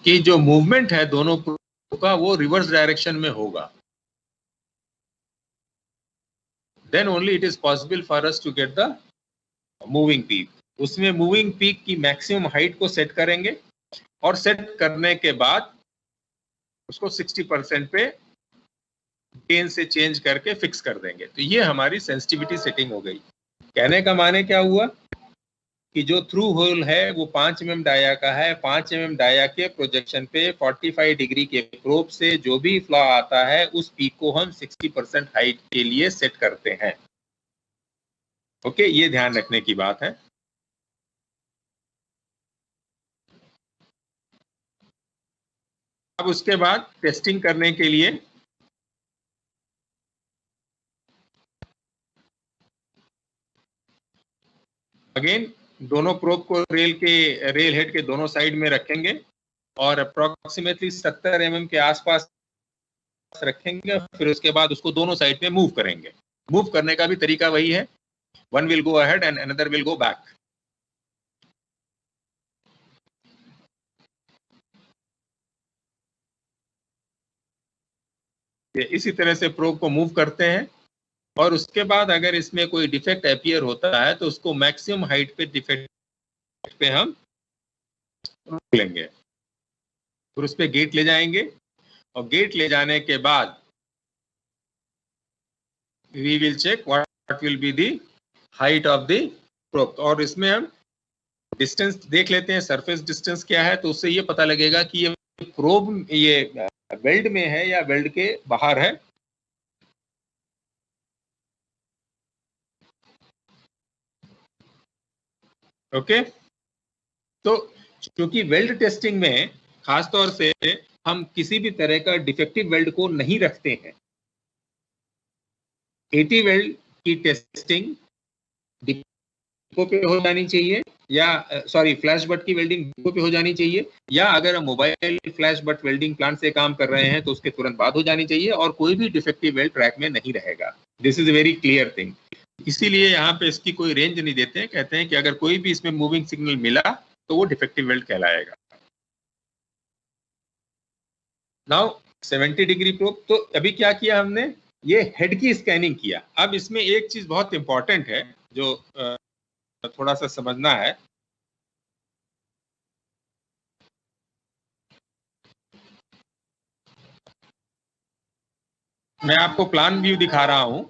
कि जो मूवमेंट है दोनों का वो रिवर्स डायरेक्शन में होगा, then only it is possible for us to get the moving peak. उसमें मूविंग पीक की मैक्सिमम हाइट को सेट करेंगे और सेट करने के बाद उसको 60% पे गेन से चेंज करके फिक्स कर देंगे। तो ये हमारी सेंसिटिविटी सेटिंग हो गई। कहने का माने क्या हुआ कि जो थ्रू होल है वो 5 mm डाया का है, 5 mm डाया के प्रोजेक्शन पे 45 डिग्री के प्रोब से जो भी फ्लॉ आता है उस पीक को हम 60% हाइट के लिए सेट करते हैं। ओके, ये ध्यान रखने की बात है। अब उसके बाद टेस्टिंग करने के लिए अगेन दोनों प्रोब को रेल हेड के दोनों साइड में रखेंगे और अप्रोक्सीमेटली 70 mm के आसपास रखेंगे। फिर उसके बाद उसको दोनों साइड में मूव करेंगे। मूव करने का भी तरीका वही है, one will go ahead and another will go back. इसी तरह से प्रोब को मूव करते हैं और उसके बाद अगर इसमें कोई डिफेक्ट अपीयर होता है तो उसको मैक्सिमम हाइट पे डिफेक्ट पे हम रोक लेंगे। फिर उस पे गेट ले जाएंगे और गेट ले जाने के बाद we will check what will be the height of the probe. और इसमें हम डिस्टेंस देख लेते हैं, सरफेस डिस्टेंस क्या है, तो उससे ये पता लगेगा कि ये प्रोब ये वेल्ड में है या वेल्ड के बाहर है। ओके, तो क्योंकि वेल्ड टेस्टिंग में खासतौर से हम किसी भी तरह का डिफेक्टिव वेल्ड को नहीं रखते हैं। 80 वेल्ड की टेस्टिंग डिपो पे हो जानी चाहिए या सॉरी फ्लैश बट की वेल्डिंग डिपो पे हो जानी चाहिए, या अगर हम mobile flash butt welding plant से काम कर रहे हैं तो उसके तुरंत बाद हो जानी चाहिए और कोई भी डिफेक्टिव वेल्ड ट्रैक में नहीं रहेगा। This is a very clear thing. इसीलिए यहाँ पे इसकी कोई रेंज नहीं देते हैं, कहते हैं कि अगर कोई भी इसमें मूविंग सिग्नल मिला तो वो डिफेक्टिव वेल्ड कहलाएगा। नाउ 70 डिग्री प्रोब, तो अभी क्या किया हमने, ये हेड की स्कैनिंग किया। अब इसमें एक चीज बहुत इंपॉर्टेंट है जो थोड़ा सा समझना है। मैं आपको प्लान व्यू दिखा रहा हूं।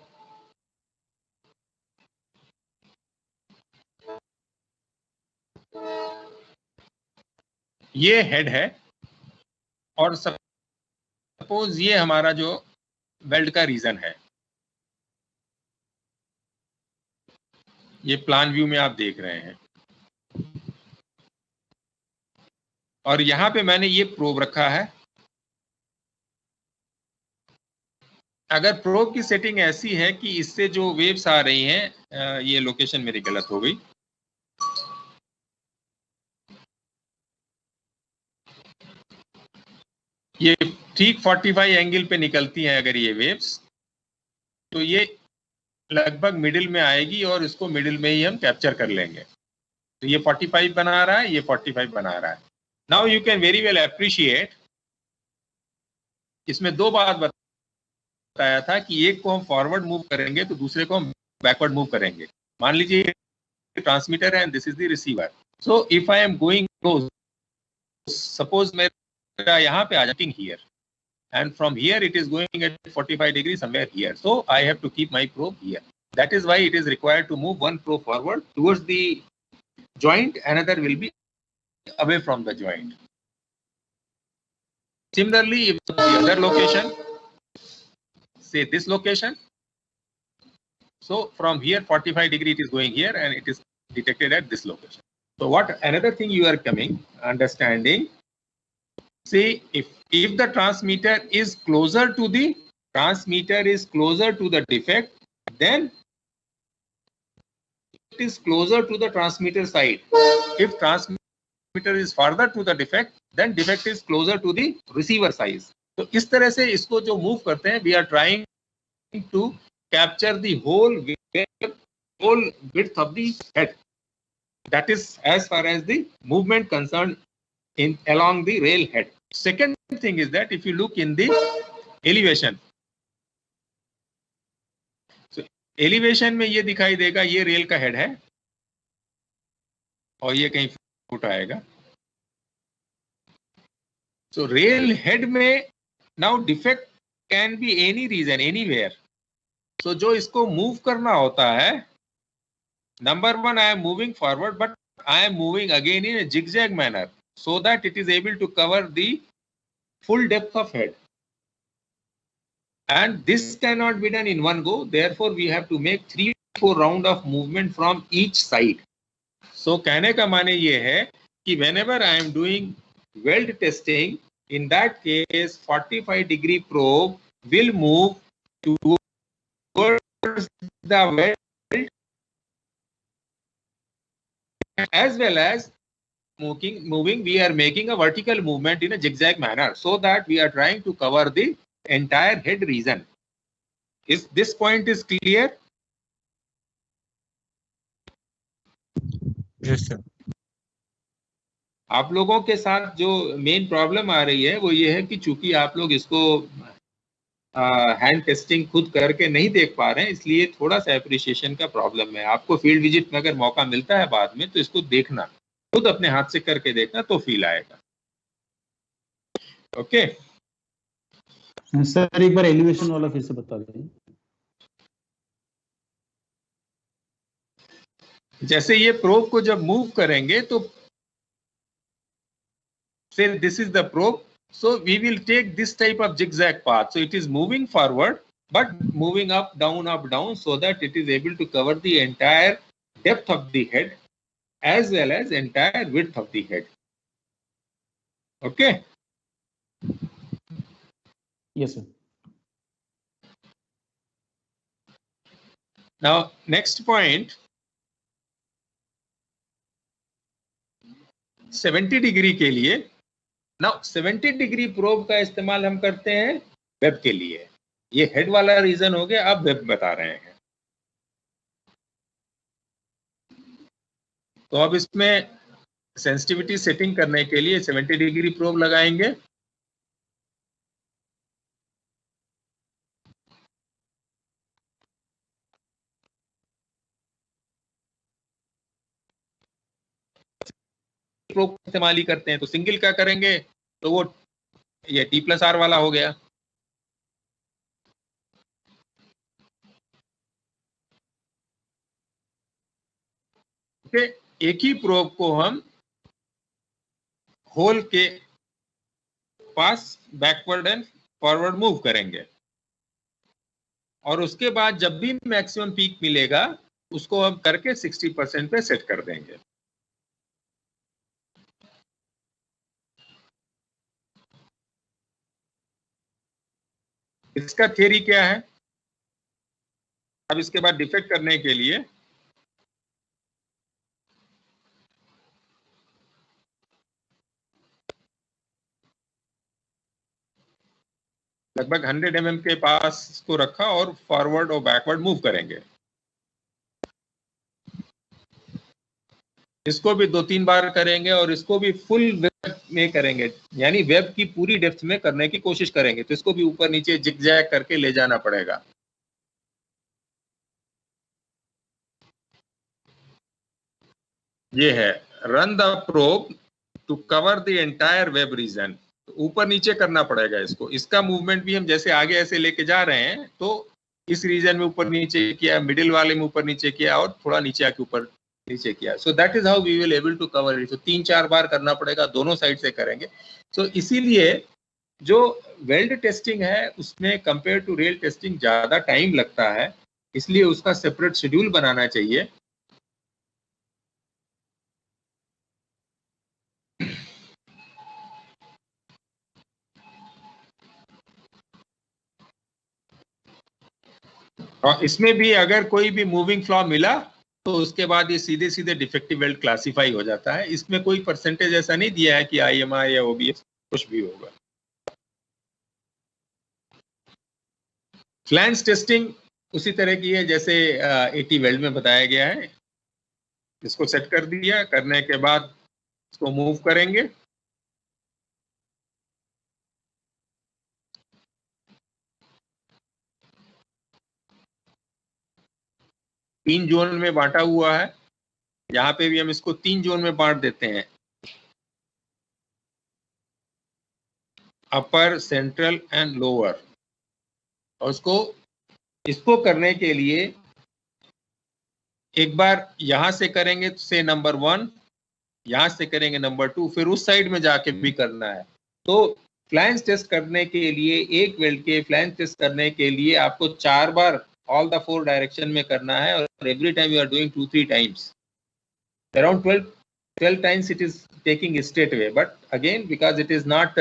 ये हेड है और सपोज ये हमारा जो वेल्ड का रीजन है, ये प्लान व्यू में आप देख रहे हैं, और यहां पे मैंने ये प्रोब रखा है। अगर प्रोब की सेटिंग ऐसी है कि इससे जो वेव्स आ रही हैं, ये लोकेशन मेरी गलत हो गई, ये ठीक 45 एंगल पे निकलती हैं अगर ये वेव्स, तो ये लगभग मिडिल में आएगी और इसको मिडिल में ही हम कैप्चर कर लेंगे। तो ये 45 बना रहा है, ये 45 बना रहा है। Now you can very well appreciate, इसमें दो बात बताया था कि एक को हम फॉरवर्ड मूव करेंगे तो दूसरे को हम बैकवर्ड मूव करेंगे। मान लीजिए ट्रांसमीटर है and this is the receiver. So if I am going close, suppose मेरा यहाँ पे आ जाती here and from here it is going at 45 degrees somewhere here, so I have to keep my probe here. That is why it is required to move one probe forward towards the joint, another will be away from the joint. Similarly, if the other location, say this location, so from here 45 degree it is going here and it is detected at this location. So what another thing you are coming understanding, see if the transmitter is closer to the defect, then it is closer to the transmitter side. If transmitter is farther to the defect, then defect is closer to the receiver size. तो इस तरह से इसको जो move करते हैं, we are trying to capture the whole width of the head. That is as far as the movement concerned in along the rail head. Second thing is that if you look in the elevation, so elevation में ये दिखाई देगा, ये rail का head है और ये कहीं फुट आएगा. So rail head में now defect can be any reason, anywhere. So जो इसको move करना होता है, number one, I am moving forward, but I am moving again in a zigzag manner so that it is able to cover the full depth of head. And this cannot be done in one go. Therefore, we have to make 3-4 round of movement from each side. So कहने का माने ये है कि whenever I am doing weld testing, in that case 45-degree probe will move towards the weld as well as moving. We are making a vertical movement in a zigzag manner so that we are trying to cover the entire head region. Is this point is clear? Yes, sir. आप लोगों के साथ जो main problem आ रही है वो ये है कि चूंकि आप लोग इसको हैंड टेस्टिंग खुद करके नहीं देख पा रहे हैं, इसलिए थोड़ा सा एप्रिसिएशन का प्रॉब्लम है. आपको फील्ड विजिट में अगर मौका मिलता है बाद में तो इसको देखना, खुद अपने हाथ से करके देखना तो फील आएगा. ओके सर, एक बार एलिवेशन वाला फिर से बता दें. जैसे ये प्रोब को जब मूव करेंगे तो say this is the probe, so we will take this type of zigzag path. So it is moving forward but moving up down so that it is able to cover the entire depth of the head as well as entire width of the head. Okay? Yes, sir. Now next point, 70 degree के लिए. Now 70 degree probe का इस्तेमाल हम करते हैं web के लिए. ये हेड वाला रीजन हो गया, अब वेब बता रहे हैं. तो अब इसमें सेंसिटिविटी सेटिंग करने के लिए 70 डिग्री प्रोब लगाएंगे. प्रोब इस्तेमाल ही करते हैं, तो सिंगल का करेंगे तो वो ये T+R वाला हो गया. एक ही प्रोब को हम होल के पास बैकवर्ड एंड फॉरवर्ड मूव करेंगे और उसके बाद जब भी मैक्सिमम पीक मिलेगा उसको हम करके 60% पे सेट कर देंगे. इसका थ्योरी क्या है? अब इसके बाद डिफेक्ट करने के लिए लगभग 100 mm के पास इसको रखा और फॉरवर्ड और बैकवर्ड मूव करेंगे. इसको भी 2-3 बार करेंगे और इसको भी फुल वेब में करेंगे, यानी वेब की पूरी डेप्थ में करने की कोशिश करेंगे. तो इसको भी ऊपर नीचे जिगजैग करके ले जाना पड़ेगा. ये है run the probe to cover the entire web region. ऊपर नीचे करना पड़ेगा इसको. इसका मूवमेंट भी हम जैसे आगे ऐसे लेके जा रहे हैं तो इस रीजन में ऊपर नीचे किया, मिडिल वाले में ऊपर नीचे किया और थोड़ा नीचे आके ऊपर नीचे किया. So that is how we will able to cover it. तो 3-4 बार करना पड़ेगा, दोनों साइड से करेंगे. सो इसीलिए जो वेल्ड टेस्टिंग है उसमें कंपेयर टू रेल टेस्टिंग ज्यादा टाइम लगता है, इसलिए उसका सेपरेट शेड्यूल बनाना चाहिए. और इसमें भी अगर कोई भी मूविंग फ्लॉ मिला तो उसके बाद ये सीधे सीधे डिफेक्टिव वेल्ड क्लासिफाई हो जाता है. इसमें कोई परसेंटेज ऐसा नहीं दिया है कि IMI या OBS कुछ भी होगा. फ्लैंज टेस्टिंग उसी तरह की है जैसे AT वेल्ड में बताया गया है. इसको सेट कर दिया, करने के बाद इसको मूव करेंगे 3 जोन में बांटा हुआ है। यहाँ पे भी हम इसको 3 जोन में बांट देते हैं, अपर, सेंट्रल एंड लोअर। और इसको करने के लिए एक बार यहां से करेंगे से नंबर 1, यहां से करेंगे नंबर 2, फिर उस साइड में जाके भी करना है। तो फ्लैंज टेस्ट करने के लिए, एक वेल्ड के फ्लैंज टेस्ट करने के लिए आपको 4 बार ऑल द 4 डायरेक्शन में करना है, और every time you are doing 2-3 times, around 12 times it is taking straight away, but again because it is not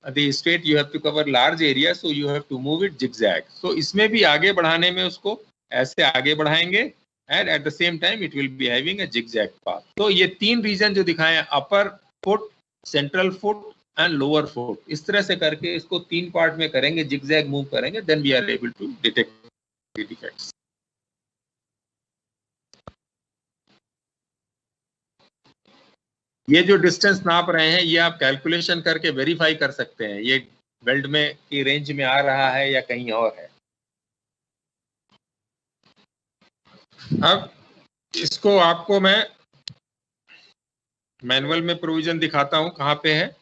the straight, you have to cover large area, so you have to move it zigzag. So इसमें भी आगे बढ़ाने में उसको ऐसे आगे बढ़ाएंगे, and at the same time it will be having a zigzag path. तो ये 3 रीजन जो दिखाए हैं, upper foot, central foot and lower foot, इस तरह से करके इसको 3 पार्ट में करेंगे, जिगजैग मूव करेंगे, then we are able to detect the defects. ये जो डिस्टेंस नाप रहे हैं, ये आप कैलकुलेशन करके वेरीफाई कर सकते हैं ये वेल्ड में की रेंज में आ रहा है या कहीं और है। अब इसको आपको मैं मैनुअल में प्रोविजन दिखाता हूं कहां पे है।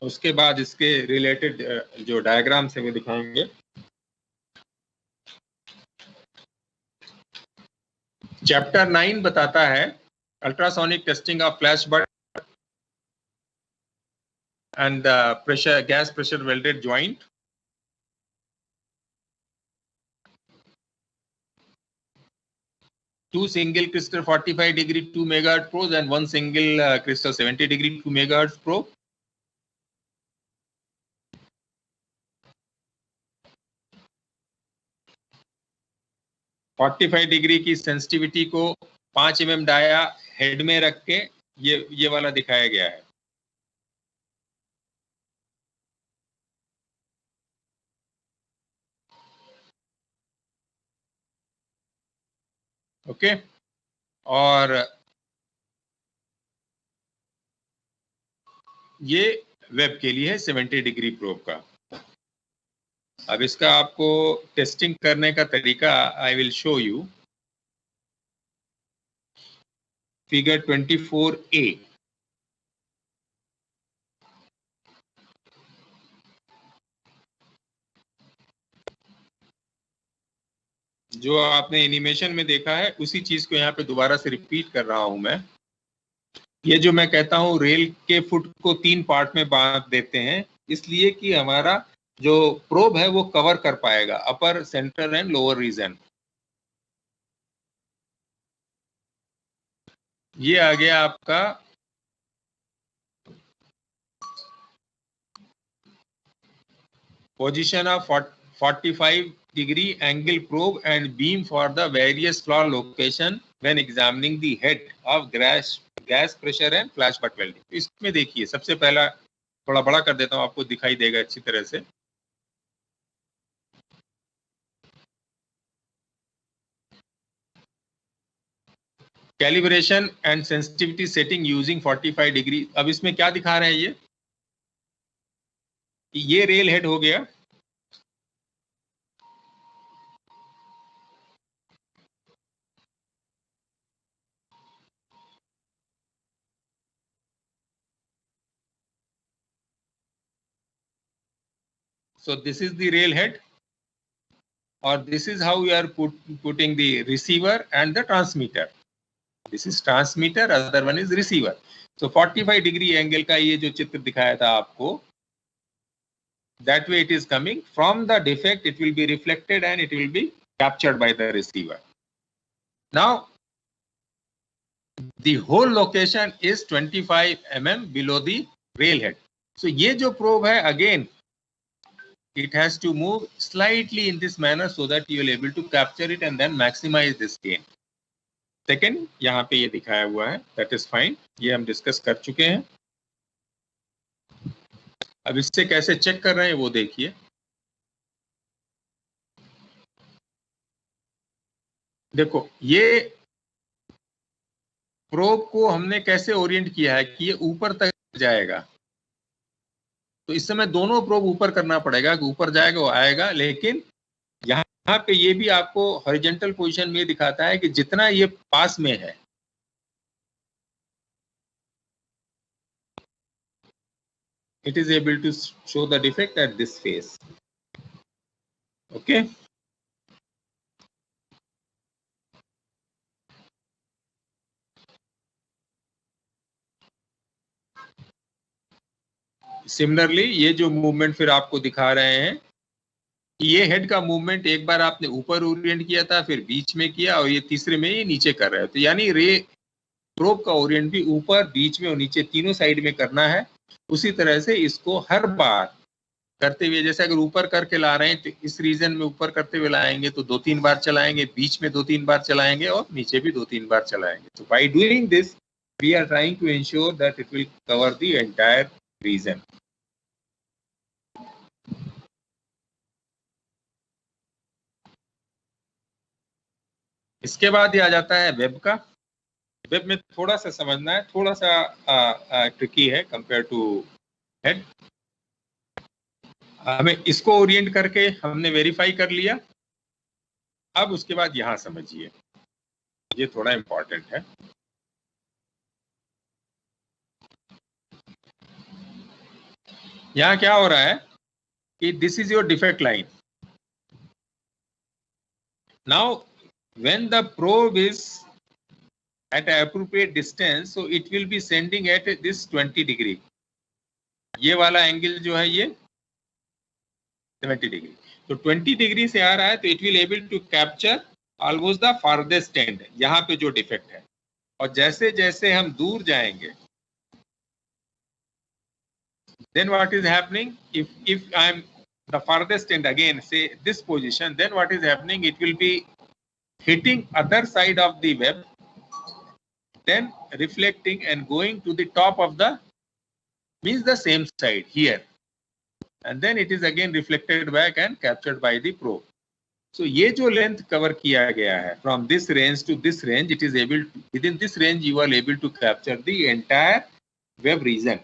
उसके बाद इसके रिलेटेड जो डायग्राम से वो दिखाएंगे। चैप्टर 9 बताता है ultrasonic testing of flash but and the gas pressure welded joint. Two single crystal 45° 2 megahertz probes and one single crystal 70° 2 megahertz probe. (45° की सेंसिटिविटी को 5 mm डाया हेड में रख के ये वाला दिखाया गया है। ओके, और ये वेब के लिए है 70° प्रोब का। अब इसका आपको टेस्टिंग करने का तरीका I will show you. Figure 24A। जो आपने एनिमेशन में देखा है उसी चीज को यहाँ पे दोबारा से रिपीट कर रहा हूं मैं। ये जो मैं कहता हूं रेल के फुट को 3 पार्ट में बांट देते हैं, इसलिए कि हमारा जो प्रोब है वो कवर कर पाएगा अपर, सेंट्रल एंड लोअर रीजन। ये आ गया आपका position of 45° angle probe and beam for the various flaw location when examining the head of gas pressure and flash butt welding। इसमें देखिए, सबसे पहला थोड़ा बड़ा कर देता हूं, आपको दिखाई देगा अच्छी तरह से। Calibration and sensitivity setting using 45°। अब इसमें क्या दिखा रहे हैं ये रेल हेड हो गया। So this is the rail head, or this is how we are putting the receiver and the transmitter. This is transmitter, other one is receiver. So 45° angle का ये जो चित्र दिखाया था आपको, that way it is coming from the defect, it will be reflected and it will be captured by the receiver. Now the whole location is 25 mm below the rail head. So ये जो probe है, again it has to move slightly in this manner so that you will able to capture it and then maximize this gain. Second, यहाँ पे ये दिखाया हुआ है, that is fine, ये हम डिस्कस कर चुके हैं। अब इससे कैसे चेक कर रहे हैं वो देखिए। देखो, ये प्रोब को हमने कैसे ओरिएंट किया है कि ये ऊपर तक जाएगा। तो इस समय दोनों प्रोब ऊपर करना पड़ेगा कि ऊपर जाएगा वो आएगा, लेकिन यहाँ पे ये भी आपको हॉरिजॉन्टल पोजीशन में दिखाता है कि जितना ये पास में है, it is able to show the defect at this phase. Okay. Similarly ये जो मूवमेंट फिर आपको दिखा रहे हैं, ये हेड का मूवमेंट एक बार आपने ऊपर ओरिएंट किया था, फिर बीच में किया, और ये तीसरे में ये नीचे कर रहे हो, तो यानी रे प्रोब का ओरिएंट भी ऊपर, बीच में और नीचे तीनों साइड में करना है। उसी तरह से इसको हर बार करते हुए, जैसे अगर ऊपर करके ला रहे हैं तो इस रीजन में ऊपर करते हुए लाएंगे तो 2-3 बार चलाएंगे, बीच में 2-3 बार चलाएंगे और नीचे भी 2-3 बार चलाएंगे। तो by doing this we are trying to ensure that it will cover the entire region. इसके बाद ये आ जाता है वेब का। वेब में थोड़ा सा समझना है, थोड़ा सा ट्रिकी है कंपेयर टू हेड। हमें इसको ओरिएंट करके हमने वेरीफाई कर लिया। अब उसके बाद यहां समझिए, ये थोड़ा इंपॉर्टेंट है। यहां क्या हो रहा है कि this is your defect line. Now when the probe is at an appropriate distance, so it will be sending at this 20 degree. ये वाला एंगल जो है ये 70 डिग्री, तो 20 डिग्री से आ रहा है, तो it will able to capture almost the farthest end, यहाँ पे जो डिफेक्ट है। और जैसे जैसे हम दूर जाएंगे, then what is happening, if I am the farthest end again, say this position, then what is happening, it will be hitting other side of the web, then reflecting and going to the top of the, means the same side here, and then it is again reflected back and captured by the probe. So ये जो length cover किया गया है from this range to this range, it is able to, within this range you are able to capture the entire web region.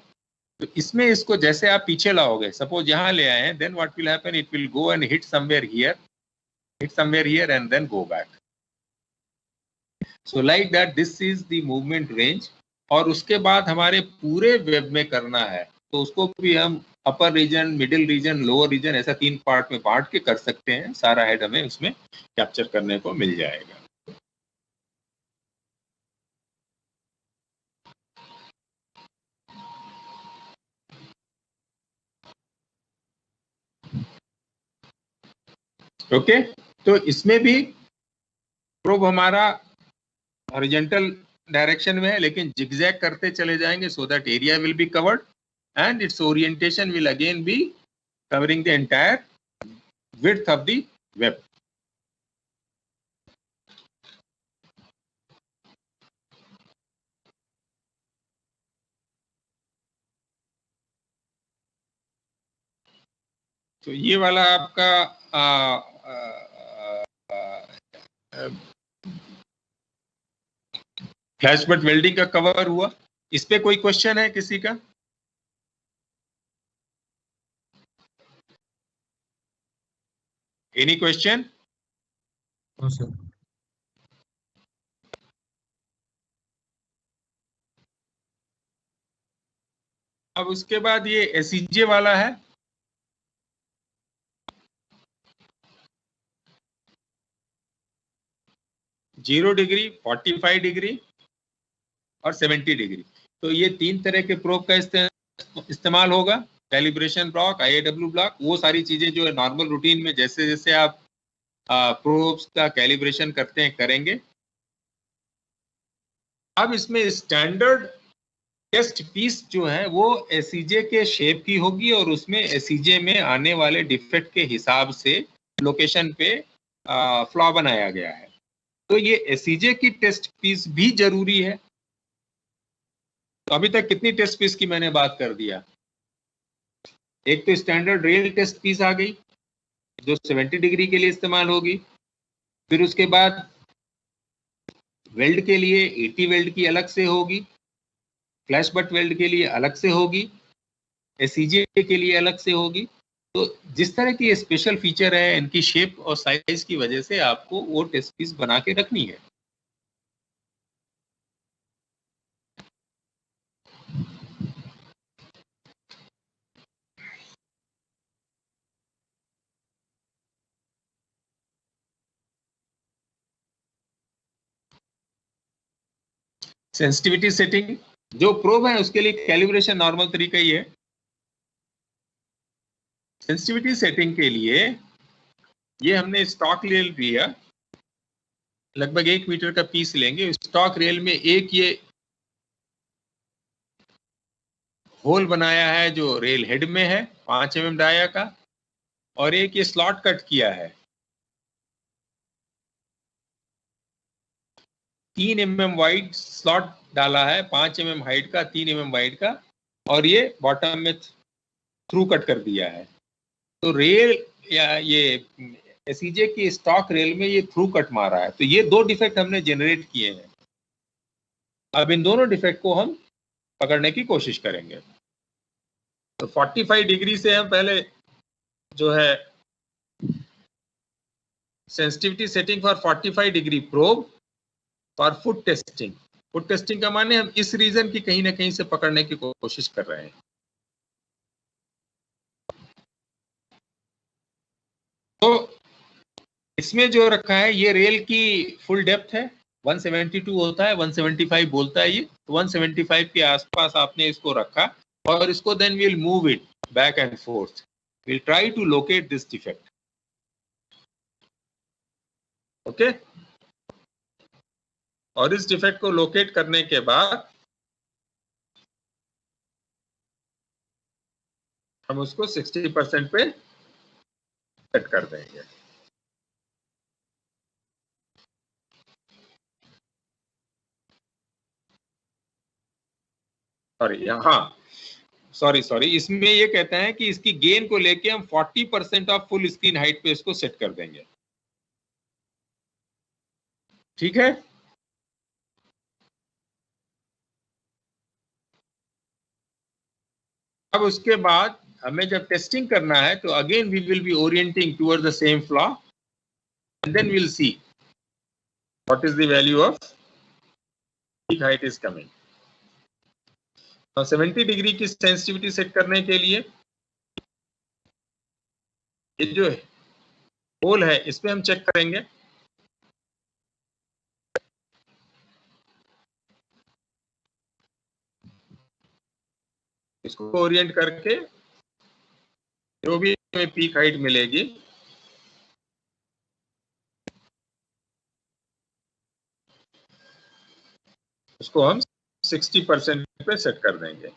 तो इसमें इसको जैसे आप पीछे लाओगे, सपोज यहाँ ले आए हैं, then what will happen, it will go and hit somewhere here and then go back. So like that, this is the movement range. और उसके बाद हमारे पूरे वेब में करना है, तो उसको भी हम upper region, middle region, lower region, ऐसा 3 पार्ट में बांट के कर सकते हैं। सारा हेड हमें उसमें कैप्चर करने को मिल जाएगा। ओके, तो इसमें भी प्रोब हमारा हॉरिजॉन्टल डायरेक्शन में है, लेकिन जिगजैग करते चले जाएंगे, so that area will be covered and its orientation will again be covering the entire width of the web. तो ये वाला आपका फ्लैश बट वेल्डिंग का कवर हुआ। इस पे कोई क्वेश्चन है किसी का? Any question? No sir. अब उसके बाद ये एसईजे वाला है। जीरो डिग्री, 45 डिग्री और 70 डिग्री। तो ये 3 तरह के प्रोब का इस्तेमाल होगा। कैलिब्रेशन ब्लॉक, IAW ब्लॉक, वो सारी चीजें जो है नॉर्मल रूटीन में जैसे जैसे आप प्रोब्स का कैलिब्रेशन करते हैं करेंगे। अब इसमें स्टैंडर्ड टेस्ट पीस जो है वो एसईजे के शेप की होगी, और उसमें एसईजे में आने वाले डिफेक्ट के हिसाब से लोकेशन पे फ्लॉ बनाया गया है। तो ये एसईजे की टेस्ट पीस भी जरूरी है। तो अभी तक कितनी टेस्ट पीस की मैंने बात कर दिया? एक तो स्टैंडर्ड रियल टेस्ट पीस आ गई जो 70 डिग्री के लिए इस्तेमाल होगी। फिर उसके बाद वेल्ड के लिए 80 वेल्ड की अलग से होगी, फ्लैश बट वेल्ड के लिए अलग से होगी, एसईजे के लिए अलग से होगी। तो जिस तरह की स्पेशल फीचर है, इनकी शेप और साइज की वजह से आपको वो टेस्ट पीस बना के रखनी है। सेंसिटिविटी सेटिंग, जो प्रोब है उसके लिए कैलिब्रेशन नॉर्मल तरीका ही है। सेंसिटिविटी सेटिंग के लिए ये हमने स्टॉक रेल लिया, लगभग 1 मीटर का पीस लेंगे। स्टॉक रेल में एक ये होल बनाया है जो रेल हेड में है 5 mm डाया का, और एक ये स्लॉट कट किया है 3 mm वाइड स्लॉट डाला है, 5 mm हाइट का, 3 mm वाइड का, और ये बॉटम में थ्रू कट कर दिया है। तो रेल या ये एसईजे की स्टॉक रेल में ये थ्रू कट मारा है। तो ये 2 डिफेक्ट हमने जनरेट किए हैं। अब इन दोनों डिफेक्ट को हम पकड़ने की कोशिश करेंगे। तो 45 डिग्री से हम पहले जो है sensitivity setting for 45 degree probe for foot testing. Foot testing का माने हम इस रीजन की कहीं ना कहीं से पकड़ने की कोशिश कर रहे हैं। तो इसमें जो रखा है ये रेल की फुल डेप्थ है, 172 होता है, 175 बोलता है ये। 175 के आसपास आपने इसको रखा और इसको then we'll move it back and forth, we'll try to locate this defect. Okay, और इस डिफेक्ट को लोकेट करने के बाद हम उसको 60% पे सेट कर देंगे। सॉरी, इसमें ये कहते हैं कि इसकी गेन को लेके हम 40% ऑफ फुल स्क्रीन हाइट पे इसको सेट कर देंगे। ठीक है, अब उसके बाद हमें जब टेस्टिंग करना है तो again we will be orienting toward the same flaw and then we'll see what is the value of peak height is coming. 70 degree की सेंसिटिविटी सेट करने के लिए ये जो होल है इस पे हम चेक करेंगे। इसको ओरिएंट करके जो भी हमें पीक हाइट मिलेगी उसको हम 60% पे सेट कर देंगे।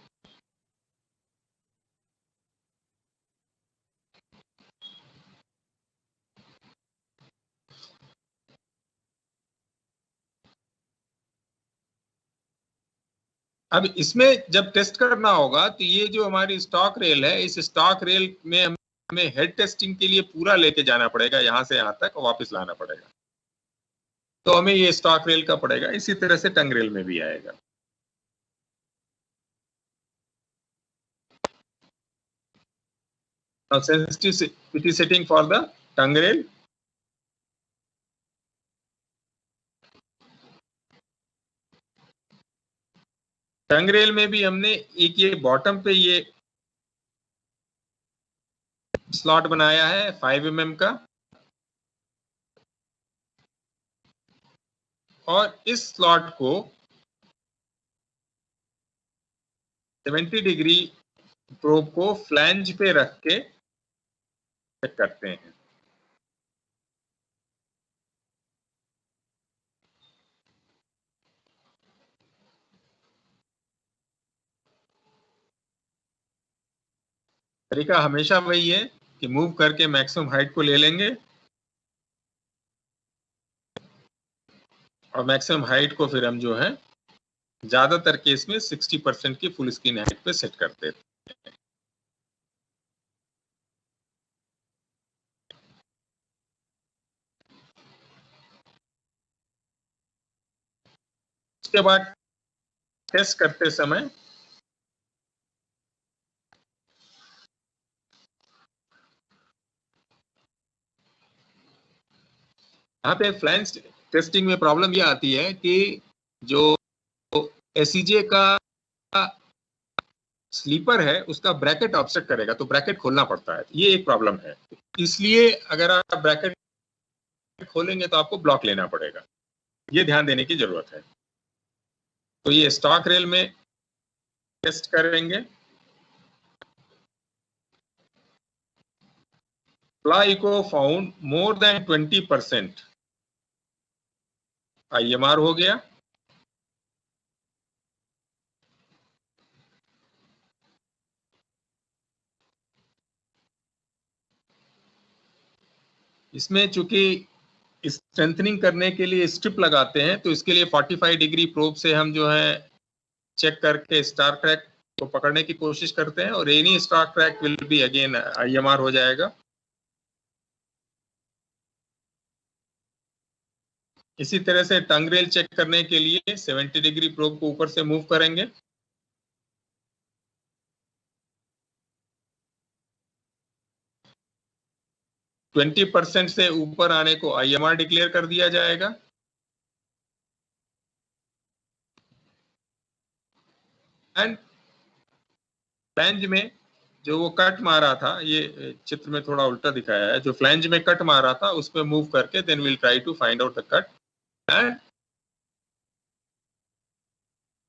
अब इसमें जब टेस्ट करना होगा तो ये जो हमारी स्टॉक रेल है, इस स्टॉक रेल में हमें हेड टेस्टिंग के लिए पूरा लेके जाना पड़ेगा, यहां से यहां तक वापस लाना पड़ेगा। तो हमें ये स्टॉक रेल का पड़ेगा, इसी तरह से टंग रेल में भी आएगा। Sensitivity setting for the tongue rail. Tongue rail में भी हमने एक ये बॉटम पे ये स्लॉट बनाया है 5 mm का, और इस स्लॉट को 70 डिग्री प्रोब को फ्लैंज पे रख के चेक करते हैं। तरीका हमेशा वही है कि मूव करके मैक्सिमम हाइट को ले लेंगे और मैक्सिमम हाइट को फिर हम जो है ज्यादातर केस में 60% की फुल स्क्रीन हाइट पे सेट करते हैं। उसके बाद टेस्ट करते समय यहाँ पे फ्लैंज टेस्टिंग में प्रॉब्लम ये आती है कि जो एसईजे का स्लीपर है उसका ब्रैकेट ऑफसेट करेगा, तो ब्रैकेट खोलना पड़ता है, ये एक प्रॉब्लम है। इसलिए अगर आप ब्रैकेट खोलेंगे तो आपको ब्लॉक लेना पड़ेगा, ये ध्यान देने की जरूरत है। तो ये स्टॉक रेल में टेस्ट करेंगे। Ply को फाउंड मोर देन 20% IMR हो गया। इसमें चूंकि स्ट्रेंथनिंग करने के लिए स्ट्रिप लगाते हैं, तो इसके लिए 45 डिग्री प्रोब से हम जो है चेक करके स्टार क्रैक को पकड़ने की कोशिश करते हैं, और any star crack will be again IMR हो जाएगा। इसी तरह से टंग रेल चेक करने के लिए 70 डिग्री प्रोब को ऊपर से मूव करेंगे। ट्वेंटी % से ऊपर आने को IMR डिक्लेयर कर दिया जाएगा। एंड फ्लैंज में जो वो कट मारा था, ये चित्र में थोड़ा उल्टा दिखाया है, जो फ्लैंज में कट मारा था उस पर मूव करके then will try to find out the cut end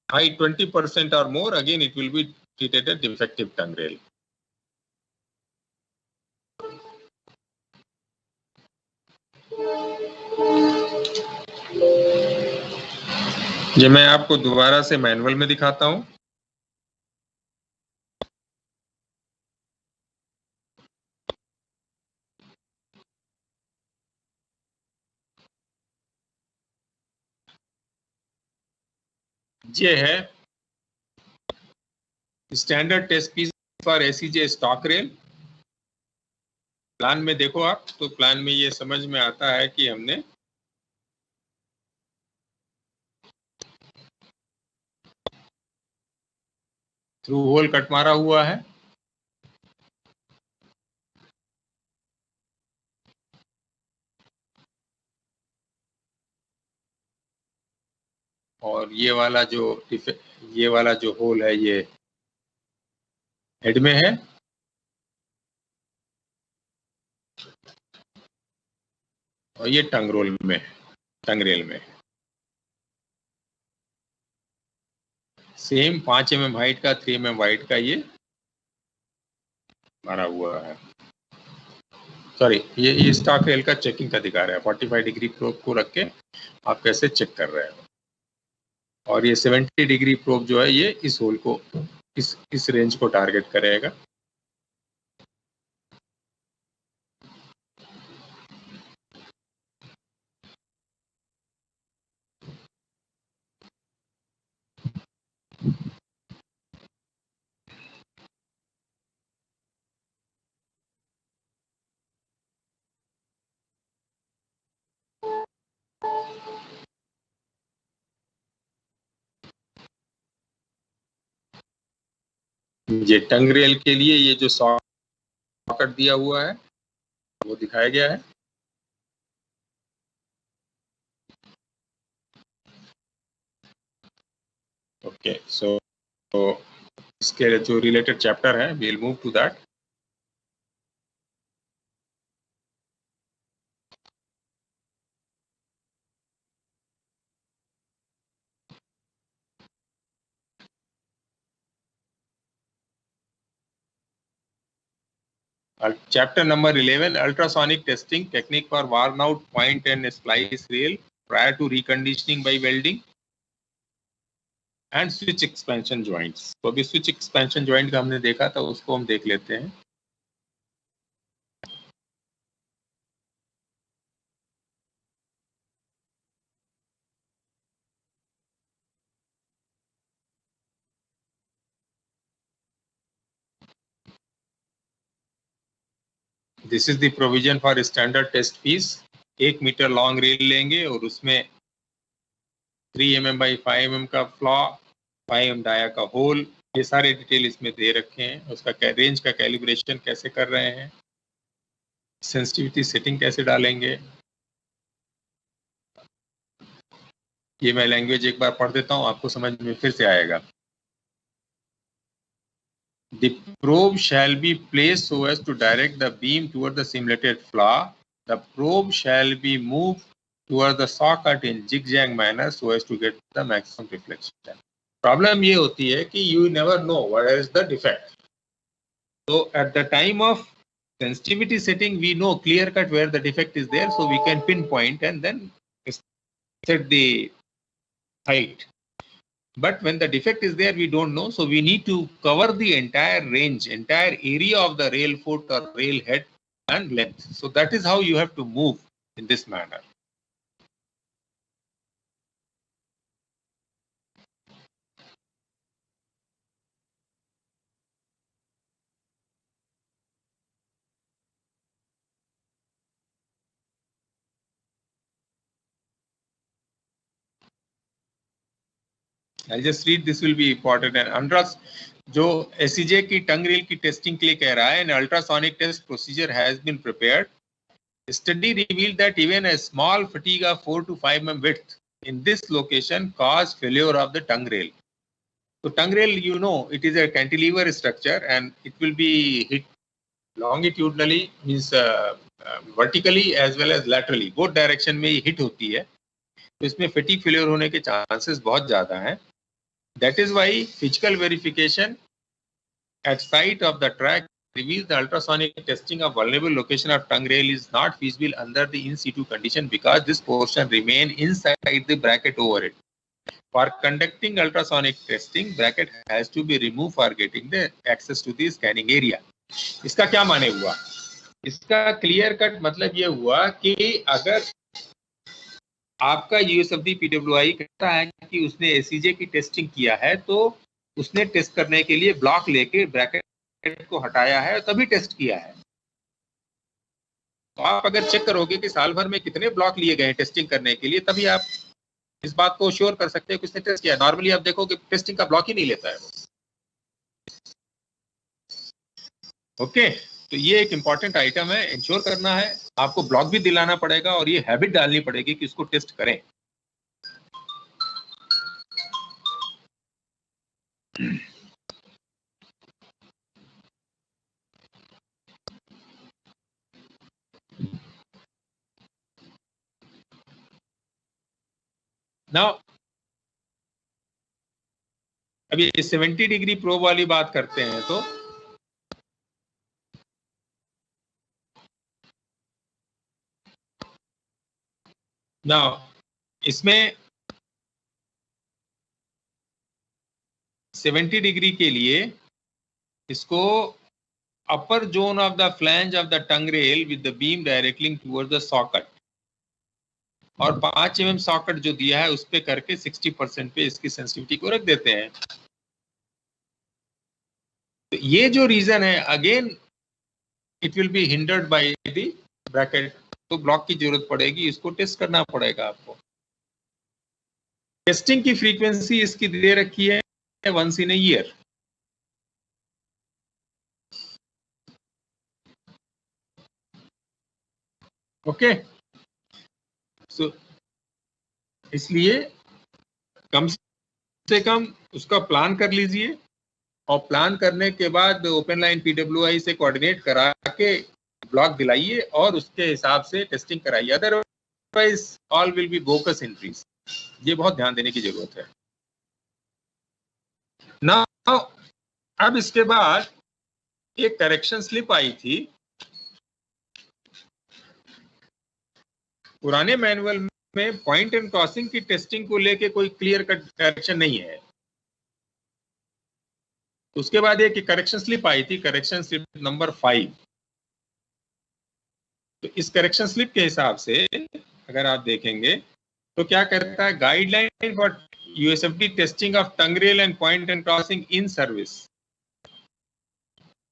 height 20% or more, again it will be treated as defective tongue rail. ये मैं आपको दोबारा से मैनुअल में दिखाता हूं। ये है standard test piece for ACJ stock rail. Plan में देखो आप, तो प्लान में ये समझ में आता है कि हमने थ्रू होल कट मारा हुआ है, और ये वाला जो होल है ये हेड में है, और ये टंग रेल में सेम 5 mm हाइट का 3 mm वाइड का ये मारा हुआ है। सॉरी, ये स्टॉक रेल का चेकिंग का दिखा रहा है। 45 डिग्री प्रोब को रख के आप कैसे चेक कर रहे हो, और ये 70 डिग्री प्रोब जो है ये इस होल को, इस रेंज को टारगेट करेगा। ये टंग रेल के लिए ये जो सॉकेट दिया हुआ है वो दिखाया गया है। ओके, सो इसके जो रिलेटेड चैप्टर है we will move to that. Chapter number 11, ultrasonic testing technique for worn out point and splice rail prior to reconditioning by welding and switch expansion joints। तो अभी switch expansion joint का हमने देखा था, उसको हम देख लेते हैं। This is the provision for standard test piece. 1 metre long rail लेंगे और उसमें 3 mm by 5 mm का फ्लॉ, 5 mm डाया का होल, ये सारे डिटेल इसमें दे रखे हैं। उसका रेंज का कैलिब्रेशन कैसे कर रहे हैं, सेंसिटिविटी सेटिंग कैसे डालेंगे, ये मैं लैंग्वेज एक बार पढ़ देता हूं, आपको समझ में फिर से आएगा। The probe shall be placed so as to direct the beam toward the simulated flaw. The probe shall be moved toward the socket in zigzag manner so as to get the maximum reflection. Problem ये होती है कि you never know what is the defect. So at the time of sensitivity setting, we know clear cut where the defect is there, so we can pinpoint and then set the height. But when the defect is there, we don't know, so we need to cover the entire range, entire area of the rail foot or rail head and length. So that is how you have to move in this manner. I'll just read, this will be important. And Andras, जो SEJ की टंग rail की testing के लिए कह रहा है, an ultrasonic test procedure has been prepared. Study revealed that even a small fatigue of 4 to 5 mm width in this location caused failure of the tongue rail. So tongue rail, you know, it is a cantilever structure and it will be hit longitudinally, means vertically as well as laterally, both direction में hit होती है, तो इसमें fatigue failure होने के chances बहुत ज़्यादा हैं. That is why physical verification at site of the track reveals the ultrasonic testing of vulnerable location of tongue rail is not feasible under the in situ condition because this portion remain inside the bracket over it. For conducting ultrasonic testing, bracket has to be removed for getting the access to the scanning area. इसका क्या माने हुआ? इसका clear cut मतलब ये हुआ कि अगर आपका यूएसएफडी पीडब्ल्यूआई कहता है कि उसने एसीजे की टेस्टिंग किया है, तो उसने टेस्ट करने के लिए ब्लॉक लेके ब्रैकेट को हटाया है, तभी टेस्ट किया है. तो आप अगर चेक करोगे कि साल भर में कितने ब्लॉक लिए गए टेस्टिंग करने के लिए, तभी आप इस बात को श्योर कर सकते हैं कि उसने टेस्ट किया. नॉर्मली आप देखोगे टेस्टिंग का ब्लॉक ही नहीं लेता है वो. ओके, तो ये एक इंपॉर्टेंट आइटम है, इंश्योर करना है. आपको ब्लॉक भी दिलाना पड़ेगा और ये हैबिट डालनी पड़ेगी कि इसको टेस्ट करें. नाउ अभी 70 डिग्री प्रोब वाली बात करते हैं, तो नाउ इसमें 70 डिग्री के लिए इसको अपर zone of the flange of the tongue rail with the beam directly towards the socket और 5 mm सॉकेट जो दिया है उस पे करके 60% पे इसकी सेंसिटिविटी को रख देते हैं. तो ये जो रीजन है, again it will be hindered by the bracket, तो ब्लॉक की जरूरत पड़ेगी, इसको टेस्ट करना पड़ेगा आपको. टेस्टिंग की फ्रीक्वेंसी इसकी दे रखी है once in a year. Okay, so इसलिए कम से कम उसका प्लान कर लीजिए और प्लान करने के बाद ओपन लाइन पीडब्ल्यूआई से कोऑर्डिनेट करा के ब्लॉक दिलाइए और उसके हिसाब से टेस्टिंग कराइए. Otherwise all will be bogus entries. ये बहुत ध्यान देने की जरूरत है. नाउ अब इसके बाद एक करेक्शन स्लिप आई थी. पुराने मैनुअल में पॉइंट एंड क्रॉसिंग की टेस्टिंग को लेके कोई क्लियर कट करेक्शन नहीं है. उसके बाद एक करेक्शन स्लिप आई थी, करेक्शन स्लिप नंबर 5. तो इस करेक्शन स्लिप के हिसाब से अगर आप देखेंगे तो क्या करता है, guideline for USFD testing of tongue rail and point and crossing in service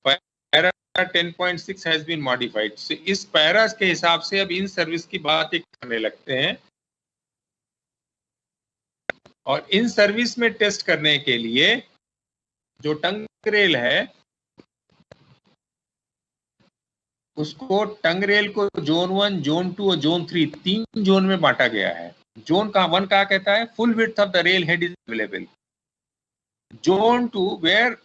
para 10.6 has been modified. So इस पैरा के हिसाब से अब इन सर्विस की बात एक करने लगते हैं. और इन सर्विस में टेस्ट करने के लिए जो टंग रेल है उसको टंग रेल को जोन 1, जोन 2 और जोन 3 तीन जोन में बांटा गया है. जोन का 1 क्या कहता है, full width of the rail head is available. Zone 2 where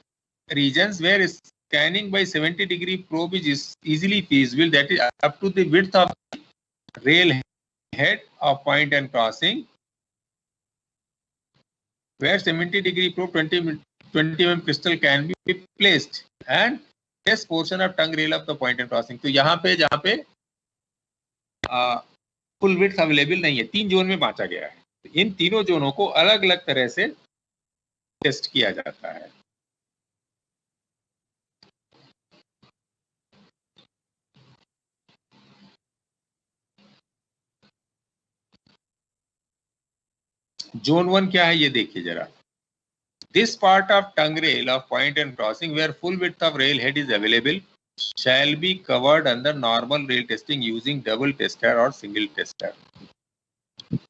regions where scanning by 70-degree probe is easily feasible, that is up to the width of rail head of point and crossing, where 70-degree probe 20 mm crystal can be placed and test portion of tongue rail of the point and crossing. तो यहाँ पे जहाँ पे full width available नहीं है, 3 zone में बांटा गया है. इन तीनों जोनों को अलग अलग तरह से टेस्ट किया जाता है. जोन 1 क्या है ये देखिए जरा. This part of tongue rail of point and crossing where full width of rail head is available shall be covered under normal rail testing using double tester or single tester.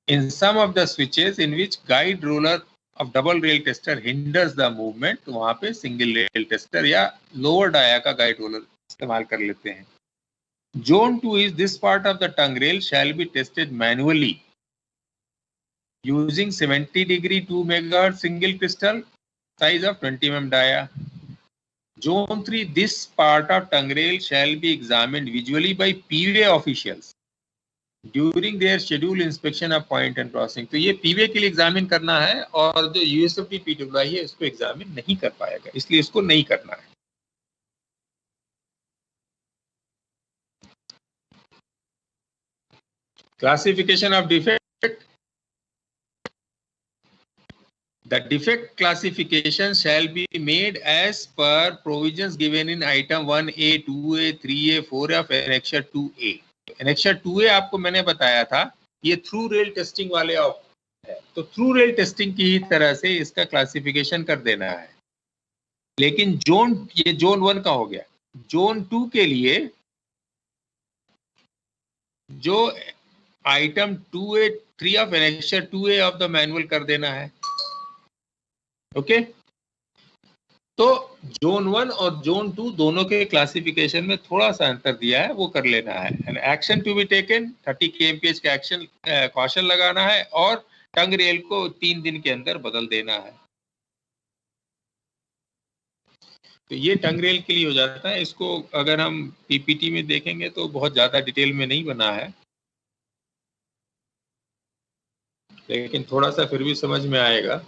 In some of the switches in which guide roller of double rail tester hinders the movement, तो वहां पे single rail tester या lower dia का guide roller इस्तेमाल कर लेते हैं. Zone 2 is this part of the tongue rail shall be tested manually using 70-degree 2 MHz single crystal size of 20 mm dia. Zone 3, this part of tongue rail shall be examined visually by PVA officials during their scheduled inspection of point and crossing. तो ये PVA के लिए examine करना है और जो USFD PWI है इसको एग्जामिन नहीं कर पाएगा, इसलिए इसको नहीं करना है. Classification of defect. The defect classification shall be made as per provisions given in item 1A, 2A, 3A, 4 of annexure 2A. annexure 2A आपको मैंने बताया था ये थ्रू रेल टेस्टिंग वाले है, तो थ्रू रेल टेस्टिंग की ही तरह से इसका क्लासिफिकेशन कर देना है. लेकिन ये जोन 1 का हो गया. जोन 2 के लिए जो item 2A 3 of annexure 2A of the manual कर देना है. ओके तो जोन 1 और जोन 2 दोनों के क्लासिफिकेशन में थोड़ा सा अंतर दिया है, वो कर लेना है. Action to be taken 30 kmph का एक्शन कॉशन लगाना है और टंग रेल को 3 दिन के अंदर बदल देना है. तो ये टंग रेल के लिए हो जाता है. इसको अगर हम पीपीटी में देखेंगे तो बहुत ज्यादा डिटेल में नहीं बना है, लेकिन थोड़ा सा फिर भी समझ में आएगा.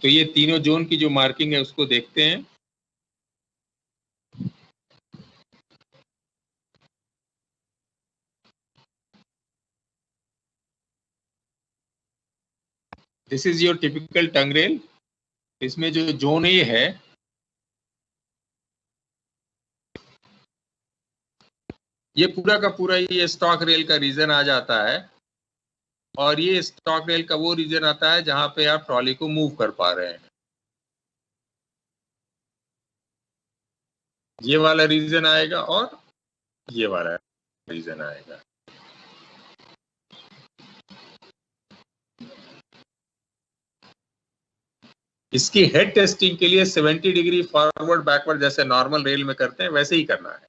तो ये तीनों जोन की जो मार्किंग है उसको देखते हैं. This is your typical tongue rail. इसमें जो जोन ए है ये पूरा का पूरा ये स्टॉक रेल का रीजन आ जाता है और ये स्टॉक रेल का वो रीजन आता है जहां पे आप ट्रॉली को मूव कर पा रहे हैं. ये वाला रीजन आएगा और ये वाला रीजन आएगा. इसकी हेड टेस्टिंग के लिए 70 डिग्री फॉरवर्ड बैकवर्ड जैसे नॉर्मल रेल में करते हैं वैसे ही करना है.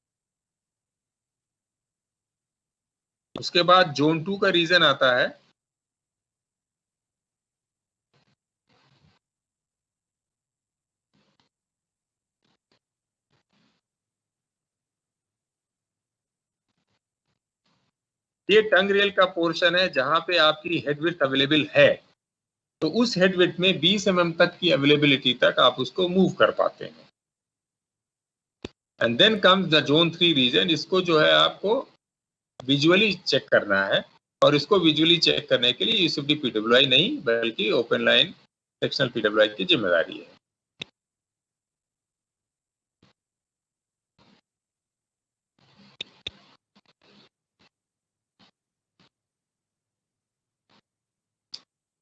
उसके बाद जोन 2 का रीजन आता है ये टंग रेल का पोर्शन है जहां पे आपकी हेड विड्थ अवेलेबल है, तो उस हेड विड्थ में 20 mm तक की अवेलेबिलिटी तक आप उसको मूव कर पाते हैं. And then comes the zone 3 region. इसको जो है आपको विजुअली चेक करना है और इसको विजुअली चेक करने के लिए यूएसएफडी पीडब्ल्यूआई नहीं बल्कि ओपन लाइन सेक्शनल पीडब्ल्यूआई की जिम्मेदारी है.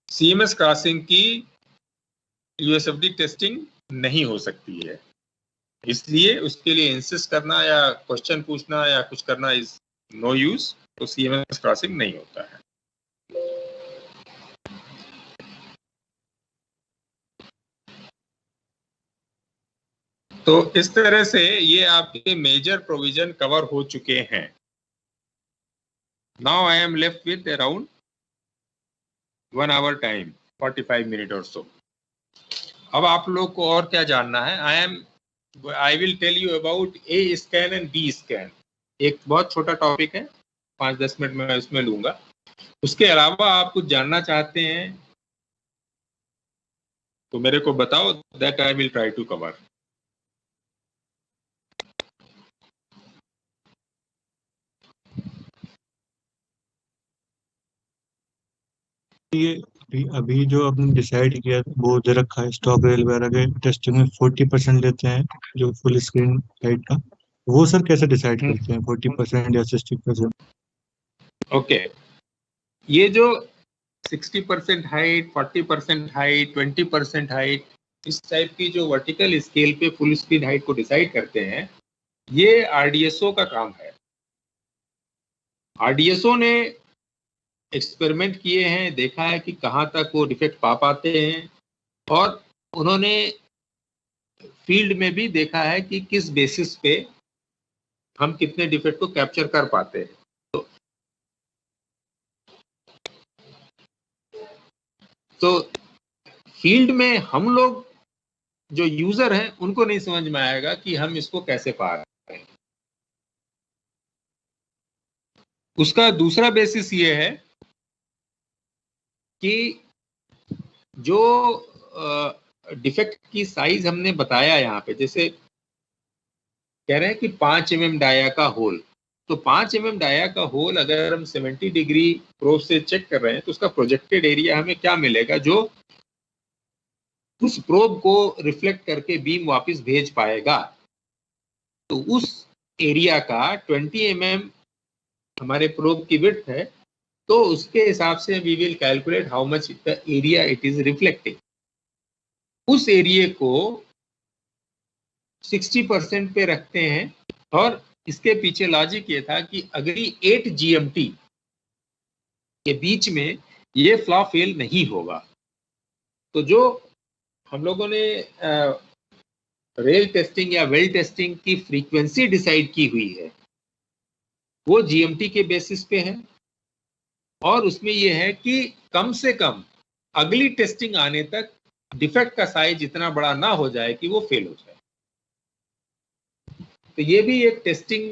सीएमएस क्रॉसिंग की यूएसएफडी टेस्टिंग नहीं हो सकती है, इसलिए उसके लिए इंसिस्ट करना या क्वेश्चन पूछना या कुछ करना इज नो यूज. तो सीएमएस क्रॉसिंग नहीं होता है. तो इस तरह से ये आपके मेजर प्रोविजन कवर हो चुके हैं। Now I am left with around 1 hour time, 45 minute और सो। अब आप लोग को और क्या जानना है? I will tell you about A scan and B scan. एक बहुत छोटा टॉपिक है, 5-10 मिनट में उसमें लूंगा। उसके अलावा आप कुछ जानना चाहते हैं तो मेरे को बताओ, that I will try to cover. ये अभी जो आपने डिसाइड किया वो दे रखा है स्टॉक रेल वगैरह के टेस्टिंग में 40% लेते हैं जो फुल स्क्रीन हाइट का, वो सर कैसे डिसाइड करते हैं 40% या 60%? ओके, ये जो 60% हाइट, 40% हाइट, 20% हाइट, इस टाइप की जो वर्टिकल स्केल पे फुल स्क्रीन हाइट को डिसाइड करते हैं, ये आरडीएसओ का काम है। आरडीएसओ ने एक्सपेरिमेंट किए हैं, देखा है कि कहाँ तक वो डिफेक्ट पा पाते हैं, और उन्होंने फील्ड में भी देखा है कि किस बेसिस पे हम कितने डिफेक्ट को कैप्चर कर पाते हैं। तो फील्ड में हम लोग जो यूजर हैं उनको नहीं समझ में आएगा कि हम इसको कैसे पा रहे हैं। उसका दूसरा बेसिस ये है कि जो डिफेक्ट की साइज हमने बताया यहाँ पे, जैसे कह रहे हैं कि 5 mm डाया का होल, तो 5 mm डाया का होल अगर हम 70 डिग्री प्रोब से चेक कर रहे हैं तो उसका प्रोजेक्टेड एरिया हमें क्या मिलेगा, जो उस प्रोब को रिफ्लेक्ट करके बीम वापस भेज पाएगा। तो उस एरिया का 20 mm हमारे प्रोब की विड्थ है, तो उसके हिसाब से we will calculate how much the area it is reflecting. उस एरिया को 60% पे रखते हैं, और इसके पीछे लॉजिक ये था कि अगली 8 GMT के बीच में ये फ्लॉ फेल नहीं होगा। तो जो हम लोगों ने रेल टेस्टिंग या वेल टेस्टिंग की फ्रीक्वेंसी डिसाइड की हुई है, वो GMT के बेसिस पे है, और उसमें ये है कि कम से कम अगली टेस्टिंग आने तक डिफेक्ट का साइज इतना बड़ा ना हो जाए कि वो फेल हो जाए। तो ये भी एक testing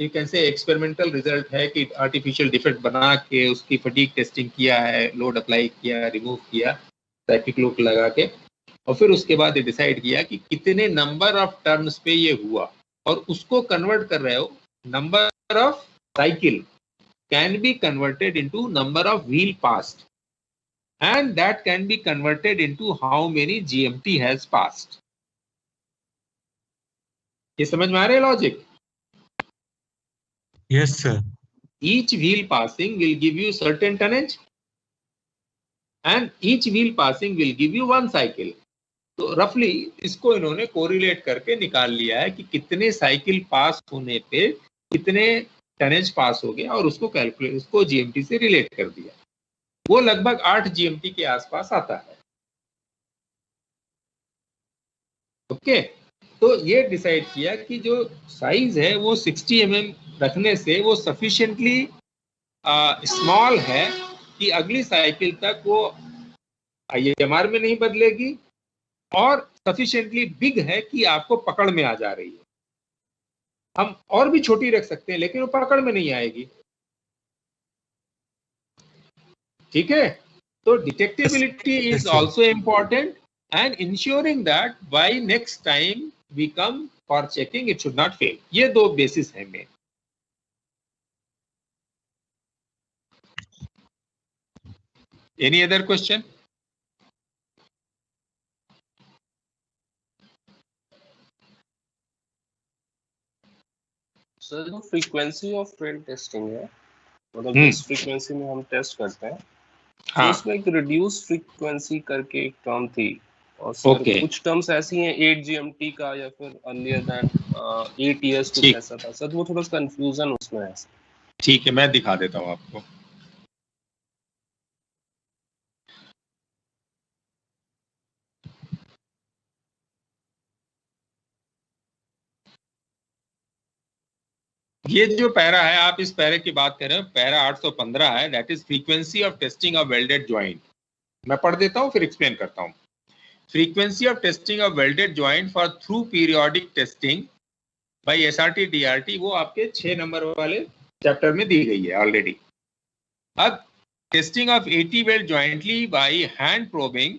you can say experimental result है कि आर्टिफिशियल डिफेक्ट बना के उसकी फटीग टेस्टिंग किया है, लोड अप्लाई किया, रिमूव किया, साइक्लिक लूप लगा के, और फिर उसके बाद ये डिसाइड किया कि कितने नंबर ऑफ टर्न्स पे ये हुआ, और उसको कन्वर्ट कर रहे हो, number of cycle can be converted into number of wheel passed, and that can be converted into how many GMT has passed. ये समझ में आ रहा है logic? Yes sir. Each wheel passing will give you certain tonnage, and each wheel passing will give you one cycle. तो रफली इसको इन्होंने correlate करके निकाल लिया है कि कितने साइकिल पास होने पे कितने टनेज पास हो गया, और उसको कैलकुलेट, उसको GMT से रिलेट कर दिया। वो लगभग 8 GMT के आसपास आता है। ओके, तो ये डिसाइड किया कि जो साइज है वो 60 mm रखने से वो सफिशिएंटली स्मॉल है कि अगली साइकिल तक वो IMR में नहीं बदलेगी, और सफिशिएंटली बिग है कि आपको पकड़ में आ जा रही है। हम और भी छोटी रख सकते हैं लेकिन वो पकड़ में नहीं आएगी। ठीक है, तो detectability is also important, and ensuring that by next time we come for checking it should not fail. ये दो बेसिस हैं main. Any other question? Sir जो फ्रीक्वेंसी ऑफ ट्रेल टेस्टिंग है, मतलब जिस फ्रीक्वेंसी में हम टेस्ट करते हैं, तो उसमें एक रिड्यूस फ्रीक्वेंसी करके एक टर्म थी, और सर कुछ टर्म्स ऐसी हैं 8 GMT का या फिर अर्लियर देन 8 years कुछ ऐसा था सर, वो थोड़ा कंफ्यूजन उसमें है। ठीक है, मैं दिखा देता हूँ आपको। ये जो पैरा है, आप इस पैरे की बात कर रहे हो, पैरा 815 है, that is frequency of testing of welded joint. मैं पढ़ देता हूँ फिर एक्सप्लेन करता हूँ। Frequency of testing of welded joint for through periodic testing by SRT DRT, वो आपके 6 नंबर वाले चैप्टर में दी गई है ऑलरेडी। अब testing of 80 weld jointly by hand probing,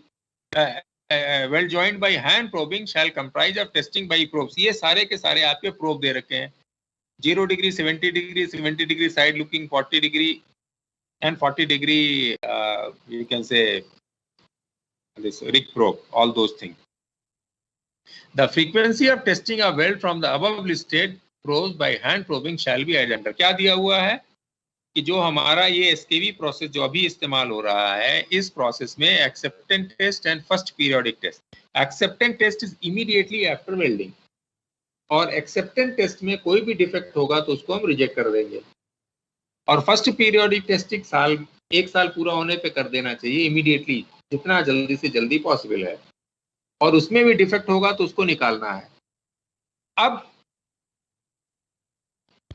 weld joint by hand probing shall comprise of testing by probes. ये सारे के सारे आपके प्रोब दे रखे हैं, 0 degree, 70 degree, 70 degree side looking, 40 degree and 40 degree, you can say this rig probe, all those things. The frequency of testing a weld from the above listed probes by hand probing shall be identical. क्या दिया हुआ है कि जो हमारा ये SKV process जो अभी इस्तेमाल हो रहा है, इस प्रोसेस में acceptance test and first periodic test. Acceptance test is immediately after welding, और एक्सेप्टेंस टेस्ट में कोई भी डिफेक्ट होगा तो उसको हम रिजेक्ट कर देंगे। और फर्स्ट पीरियोडिक टेस्टिंग एक साल पूरा होने पे कर देना चाहिए इमीडिएटली, जितना जल्दी से जल्दी पॉसिबल है, और उसमें भी डिफेक्ट होगा तो उसको निकालना है। अब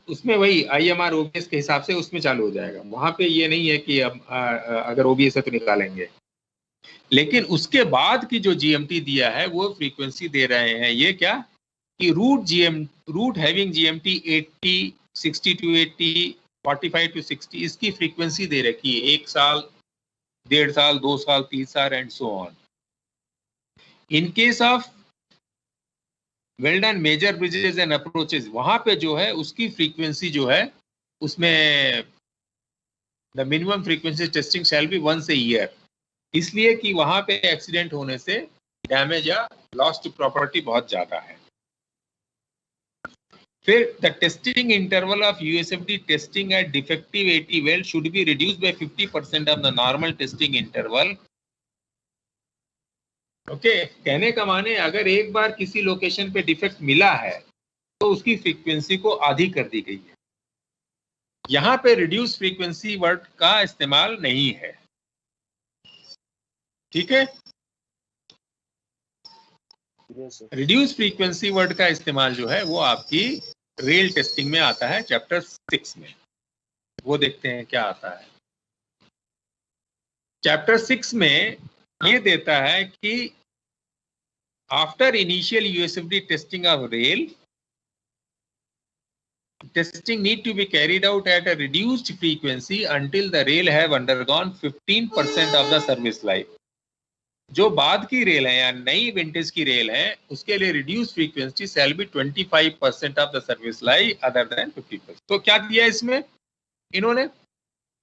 उसमें वही IMR OBS के हिसाब से उसमें चालू हो जाएगा, वहां पे ये नहीं है कि अब अगर OBS है तो निकालेंगे। लेकिन उसके बाद की जो GMT दिया है वो फ्रीक्वेंसी दे रहे हैं, ये क्या कि root having GMT 80, 60 to 80, 45 to 60, इसकी फ्रीक्वेंसी दे रखी है, 1 साल, 1.5 साल, 2 साल, 3 साल and so on. In case of welded major bridges and approaches, वहां पे जो है उसकी फ्रीक्वेंसी जो है उसमें the minimum frequency testing shall be once a year, इसलिए कि वहां पे एक्सीडेंट होने से डैमेज या लॉस्ट प्रॉपर्टी बहुत ज्यादा है। फिर the testing interval of USFD testing at defective 80 weld should be reduced by 50% of the normal testing interval. Okay, कहने का माने अगर एक बार किसी लोकेशन पे डिफेक्ट मिला है तो उसकी फ्रीक्वेंसी को आधी कर दी गई है। यहाँ पे रिड्यूस फ्रीक्वेंसी वर्ड का इस्तेमाल नहीं है, ठीक है। रिड्यूस फ्रीक्वेंसी वर्ड का इस्तेमाल जो है वो आपकी रेल टेस्टिंग में आता है चैप्टर 6 में, वो देखते हैं क्या आता है। चैप्टर 6 में ये देता है कि after initial USFD testing of rail, testing need to be carried out at a reduced frequency until the rail have undergone 15% of the service life. जो बाद की रेल है या नई विंटेज की रेल है उसके लिए reduce frequency shall be 25% of the service life other than 50%। तो क्या दिया इसमें इन्होंने,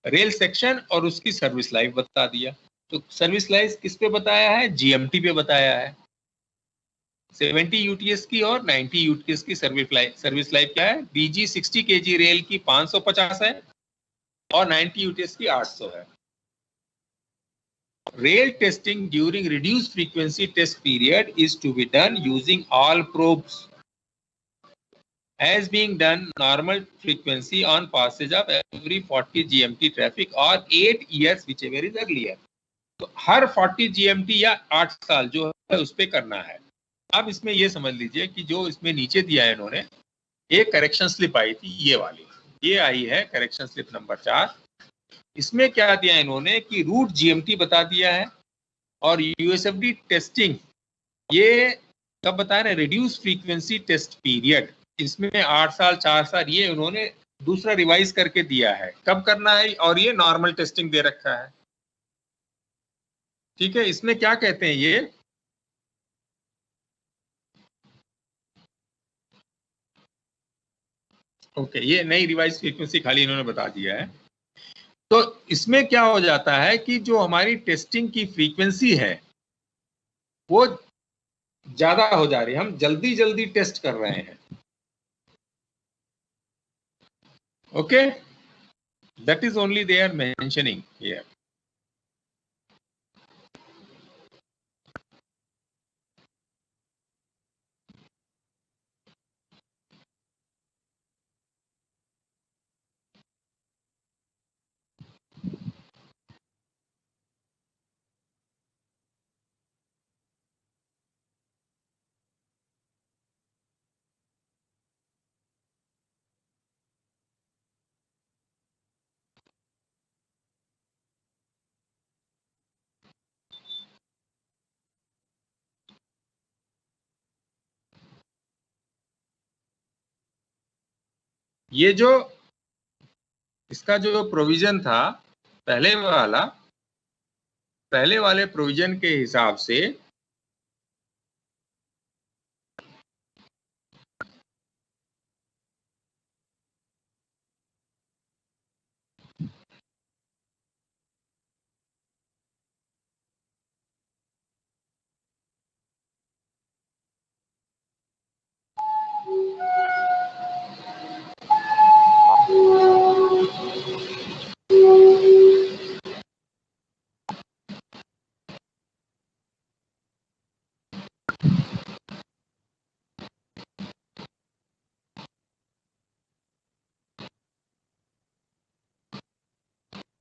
रेल सेक्शन और उसकी सर्विस लाइफ बता दिया। तो सर्विस लाइफ किस पे बताया है, GMT पे बताया है। 70 UTS की और 90 UTS की सर्विस लाइफ क्या है, BG 60 kg रेल की 550 है और 90 UTS की 800 है। Rail testing during reduced frequency test period is to be done using all probes as being done normal frequency on passage of every 40 GMT traffic or 8 years whichever is earlier। तो हर 40 GMT या 8 साल जो है उस पे करना है। अब इसमें ये समझ लीजिए कि जो इसमें नीचे दिया है इन्होंने, एक करेक्शन स्लिप आई थी ये वाली, ये आई है करेक्शन स्लिप नंबर 4। इसमें क्या दिया इन्होंने कि रूट GMT बता दिया है और USFD टेस्टिंग ये कब बता रहे, रिड्यूस फ्रीक्वेंसी टेस्ट पीरियड, इसमें 8 साल 4 साल ये उन्होंने दूसरा रिवाइज करके दिया है कब करना है, और ये नॉर्मल टेस्टिंग दे रखा है, ठीक है। इसमें क्या कहते हैं ये, ओके, ये नई रिवाइज फ्रीक्वेंसी खाली इन्होंने बता दिया है। तो इसमें क्या हो जाता है कि जो हमारी टेस्टिंग की फ्रीक्वेंसी है वो ज्यादा हो जा रही है, हम जल्दी जल्दी टेस्ट कर रहे हैं। Okay, that is only they are mentioning here. ये जो इसका जो प्रोविजन था पहले वाले प्रोविजन के हिसाब से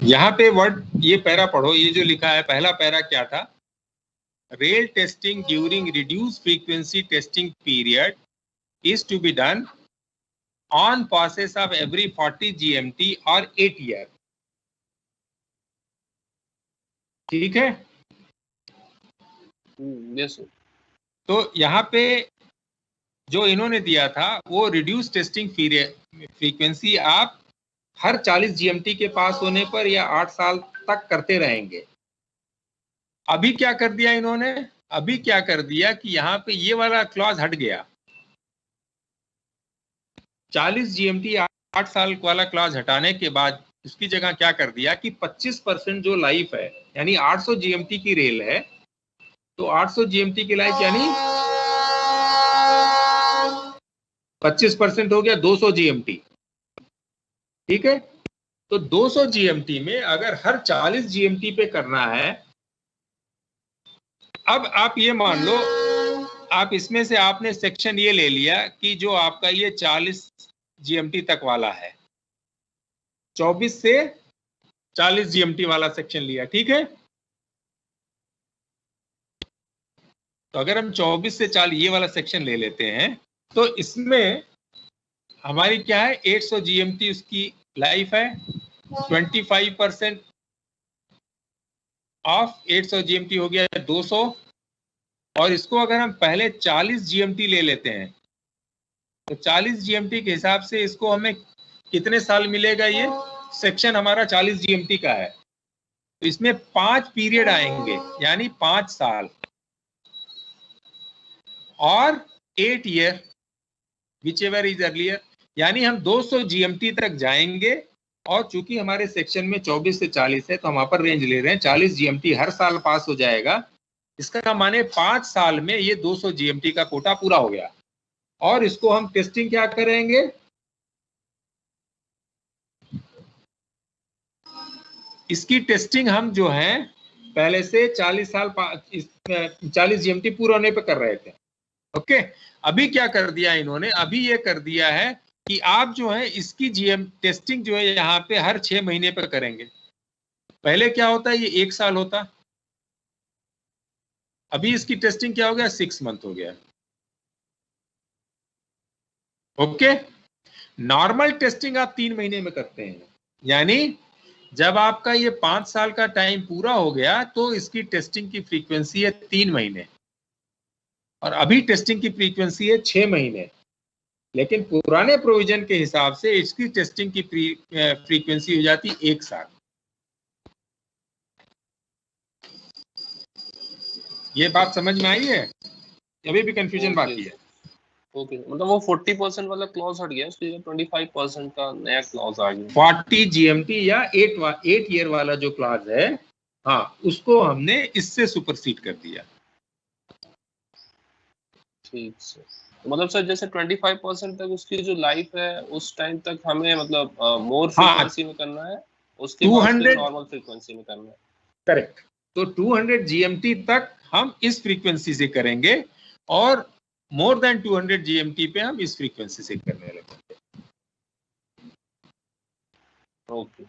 यहाँ पे वर्ड ये पैरा पढ़ो, ये जो लिखा है पहला पैरा क्या था, rail testing during reduce frequency testing period is to be done on passes of every 40 GMT or 8 year। ठीक है, यस। तो यहाँ पे जो इन्होंने दिया था वो रिड्यूस टेस्टिंग फ्रीक्वेंसी आप हर 40 GMT के पास होने पर या 8 साल तक करते रहेंगे। अभी क्या कर दिया इन्होंने, अभी क्या कर दिया कि यहाँ पे ये वाला क्लॉज हट गया, 40 GMT 8 साल वाला क्लॉज हटाने के बाद उसकी जगह क्या कर दिया कि 25% जो लाइफ है, यानी 800 GMT की रेल है, तो 800 GMT की लाइफ यानी 25% हो गया 200 GMT। ठीक है, तो 200 GMT में अगर हर 40 GMT पे करना है, अब आप ये मान लो, आप इसमें से आपने सेक्शन ये ले लिया कि जो आपका ये 40 GMT तक वाला है, 24 से 40 GMT वाला सेक्शन लिया। ठीक है, तो अगर हम 24 से 40 ये वाला सेक्शन ले लेते हैं तो इसमें हमारी क्या है, 800 GMT उसकी लाइफ है, 25% ऑफ 800 GMT हो गया 200, और इसको अगर हम पहले 40 GMT ले लेते हैं तो 40 GMT के हिसाब से इसको हमें कितने साल मिलेगा, ये सेक्शन हमारा 40 GMT का है, तो इसमें 5 पीरियड आएंगे यानी 5 साल और 8 year which ever is earlier, यानी हम 200 GMT तक जाएंगे। और चूंकि हमारे सेक्शन में 24 से 40 है तो हम अपर रेंज ले रहे हैं, 40 GMT हर साल पास हो जाएगा। इसका माने 5 साल में ये 200 GMT का कोटा पूरा हो गया, और इसको हम टेस्टिंग क्या करेंगे, इसकी टेस्टिंग हम जो है पहले से 40 GMT पूरा होने पे कर रहे थे। ओके, अभी क्या कर दिया इन्होंने, अभी ये कर दिया है कि आप जो है इसकी टेस्टिंग जो है यहाँ पे हर 6 महीने पर करेंगे। पहले क्या होता है, ये 1 साल होता, अभी इसकी टेस्टिंग क्या हो गया, 6 मंथ हो गया। ओके, नॉर्मल टेस्टिंग आप 3 महीने में करते हैं, यानी जब आपका ये 5 साल का टाइम पूरा हो गया तो इसकी टेस्टिंग की फ्रीक्वेंसी है 3 महीने, और अभी टेस्टिंग की फ्रीक्वेंसी है 6 महीने। लेकिन पुराने प्रोविजन के हिसाब से इसकी टेस्टिंग की फ्रीक्वेंसी हो जाती 1 साल। ये बात समझ में आई है, अभी भी कंफ्यूजन बाकी है? ओके, मतलब वो 40% वाला क्लॉज हट गया, उसकी 25% का नया क्लॉज आ गया। 40 GMT या 8 ईयर वाला जो क्लॉज है, हाँ, उसको हमने इससे सुपरसीड कर दिया। ठीक है, तो मतलब सर जैसे 25% तक उसकी जो लाइफ है उस टाइम तक हमें मतलब मोर फ्रीक्वेंसी में करना है, उसके बाद नॉर्मल फ्रीक्वेंसी में करना है। करेक्ट, तो 200 GMT तक हम इस फ्रीक्वेंसी से करेंगे, और मोर देन 200 GMT पे हम इस फ्रीक्वेंसी से करने लगेंगे। Okay,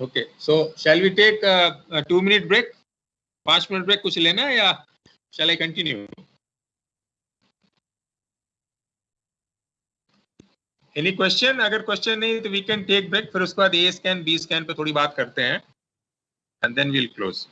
okay, so shall we take 2 minute break, 5 minute break, कुछ लेना है या shall I continue? Any question? अगर क्वेश्चन नहीं तो वी कैन टेक ब्रेक, फिर उसके बाद ए स्कैन बी स्कैन पे थोड़ी बात करते हैं, and then we will close.